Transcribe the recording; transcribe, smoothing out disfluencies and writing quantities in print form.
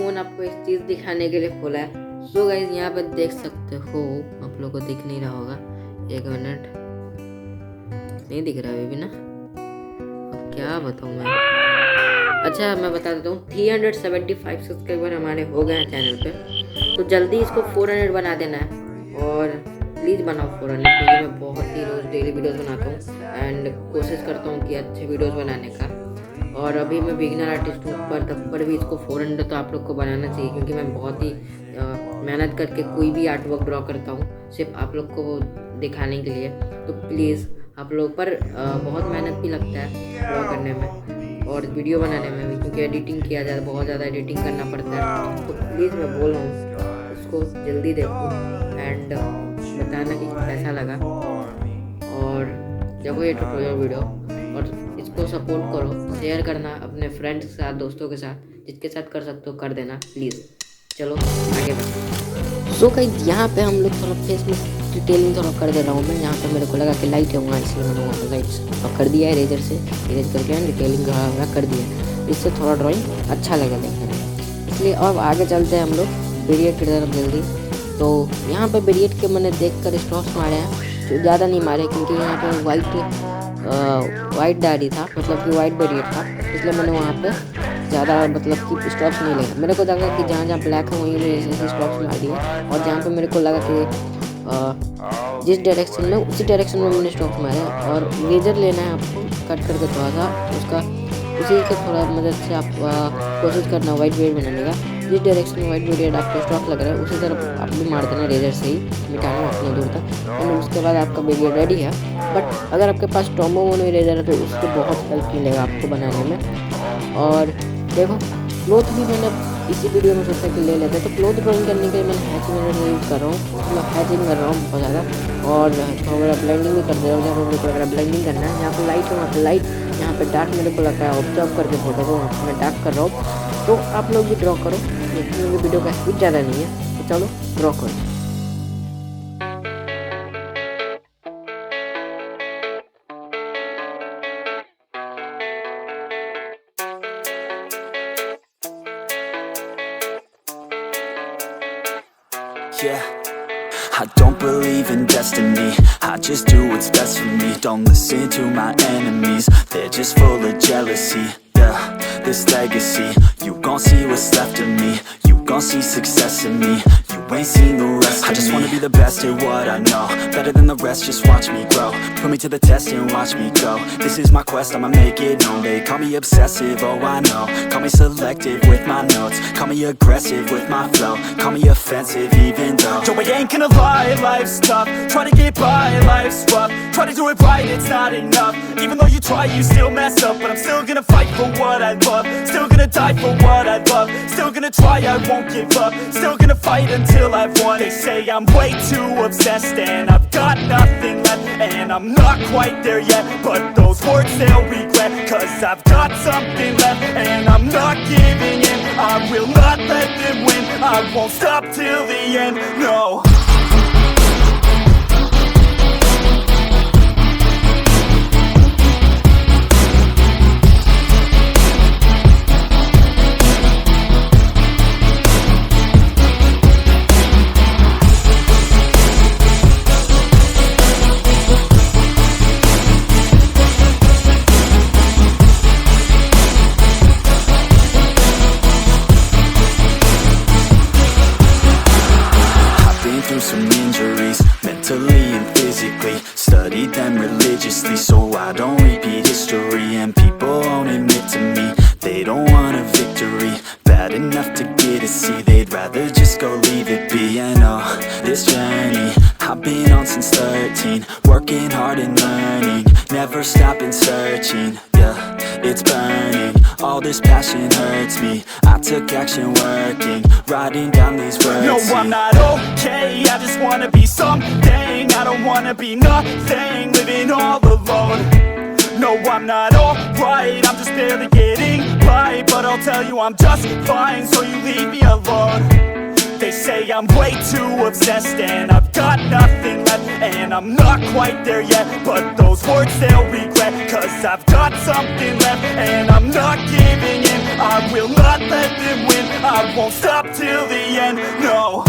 Phone आपको एक चीज़ दिखाने के लिए खोला है। सो गाइज यहाँ पे देख सकते हो, आप लोगों को दिख नहीं रहा होगा, 1 मिनट, नहीं दिख रहा है अभी ना, अब क्या बताऊँ मैं। अच्छा मैं बता देता हूँ, 375 सब्सक्राइबर हमारे हो गए हैं चैनल पे, तो जल्दी इसको 400 बना देना है। और प्लीज़ बनाओ 400, क्योंकि मैं बहुत ही रोज़ डेली वीडियोस बनाता हूँ एंड कोशिश करता हूँ कि अच्छे वीडियोस बनाने का। और अभी मैं बिगिनर आर्टिस्ट हूँ, पर तब पर भी इसको 400 तो आप लोग को बनाना चाहिए, क्योंकि मैं बहुत ही मेहनत करके कोई भी आर्ट वर्क ड्रॉ करता हूँ सिर्फ आप लोग को दिखाने के लिए। तो प्लीज़ आप लोग पर बहुत मेहनत भी लगता है ड्रॉ करने में और वीडियो बनाने में भी, क्योंकि एडिटिंग किया जाता है, बहुत ज़्यादा एडिटिंग करना पड़ता है। तो प्लीज़ मैं बोल रहा हूँ उसको जल्दी देखो एंड बताना कि कैसा लगा। और देखो ये ट्यूटोरियल वीडियो, और इसको सपोर्ट करो, शेयर करना अपने फ्रेंड्स के साथ, दोस्तों के साथ, जिसके साथ कर सकते हो कर देना प्लीज़। चलो आगे बढ़ते। सो गाइस यहाँ पे हम लोग थोड़ा फेस में डिटेलिंग थोड़ा कर दे रहा हूँ मैं। यहाँ पे मेरे को लगा कि लाइट है वहाँ, इसलिए मैंने वहाँ पर लाइट्स कर दिया है इरेजर से, इरेज करके डिटेलिंग कर दिया, इससे थोड़ा ड्राइंग अच्छा लगा देखने में, इसलिए। अब आगे चलते हैं हम लोग पीरियड की तरफ जल्दी। तो यहाँ पे पीरियड के मैंने देख कर स्ट्रोक्स मारे हैं, जो ज़्यादा नहीं मारे, क्योंकि यहाँ पे वाइट डायरी था, मतलब कि वाइट पीरियड था, इसलिए मैंने वहाँ पे ज़्यादा मतलब कि स्ट्रोक्स नहीं लगे। मेरे को लगा कि जहाँ जहाँ ब्लैक है वहीं मैंने ऐसे स्ट्रोक्स मार दिए, और जहाँ पे मेरे को लगा कि जिस डायरेक्शन में उसी डायरेक्शन में मैंने स्ट्रोक्स मारे। और लेजर लेना है आपको, कट करके थोड़ा सा उसका, उसी के थोड़ा मदद से आप कोशिश करना वाइट पीरियड बनाने का। जिस डायरेक्शन में वाइट पीरियड आपको स्ट्रोक लग रहा है उसी तरफ आप भी मार देना, रेजर से ही मिटाना उतना दूर तक, एंड उसके बाद आपका पीरियड रेडी है। बट अगर आपके पास टॉम्बो मोनो इरेजर है तो उसको बहुत हेल्प मिलेगा आपको बनाने में। और देखो क्लोथ भी मैंने इसी वीडियो में सोचा कि ले लेते हैं, तो क्लोथ ड्राइंग करने के लिए मैंने हैचिंग यूज़ कर रहा हूँ, मतलब हैचिंग कर रहा हूँ बहुत ज़्यादा। और थोड़ा ब्लेंडिंग भी कर दे रहा हूँ, जहाँ पर मेरे को लग रहा है ब्लेंडिंग करना है। जहाँ पर लाइट है वहाँ पर लाइट, यहाँ पे डार्क मेरे को लग रहा है ऑब्जर्व करके फोटो को, वहाँ पर मैं डार्क कर रहा हूँ। तो आप लोग भी ड्रॉ करो, लेकिन मेरी वीडियो का स्पीड ज़्यादा नहीं है, तो चलो ड्रॉ करो। Yeah, I don't believe in destiny, I just do what's best for me. Don't listen to my enemies, they're just full of jealousy. Yeah, this legacy, you gon' see what's left of me, you gon' see success in me, you ain't seen the rest of me. I just wanna be the best at what I know, better than the rest, just watch me grow. Put me to the test and watch me go. This is my quest, I'ma make it known. They call me obsessive, oh I know. Call me selective with my notes, call me aggressive with my flow, call me offensive even though Joe, I ain't gonna lie, life's tough. Try to get by, life's rough. Try to do it right, it's not enough. Even though you try, you still mess up. But I'm still gonna fight for what I love, still gonna die for what I love, still gonna try, I won't give up, still gonna fight until I've won. They say I'm way too obsessed and I've got nothing left, and I'm not quite there yet, but those words they'll regret, cause I've got something left and I'm not giving in. I will not let them win, I won't stop till the end, no. Some injuries, mentally and physically, studied them religiously so I don't repeat history. And people won't admit to me they don't want a victory bad enough to get a C, they'd rather just go leave it be. And oh, this journey I've been on since 13, working hard and learning, never stopping searching. Yeah, it's burning, all this passion hurts me, I took action working, writing down these words. No, I'm not okay, I just wanna be something, I don't wanna be nothing, living all alone. No, I'm not alright, I'm just barely getting by, but I'll tell you I'm just fine, so you leave me alone. They say I'm way too obsessed and I've got nothing left, and I'm not quite there yet, but those words they'll regret, cause I've got something left and I'm not giving in. I will not let them win. I won't stop till the end, no.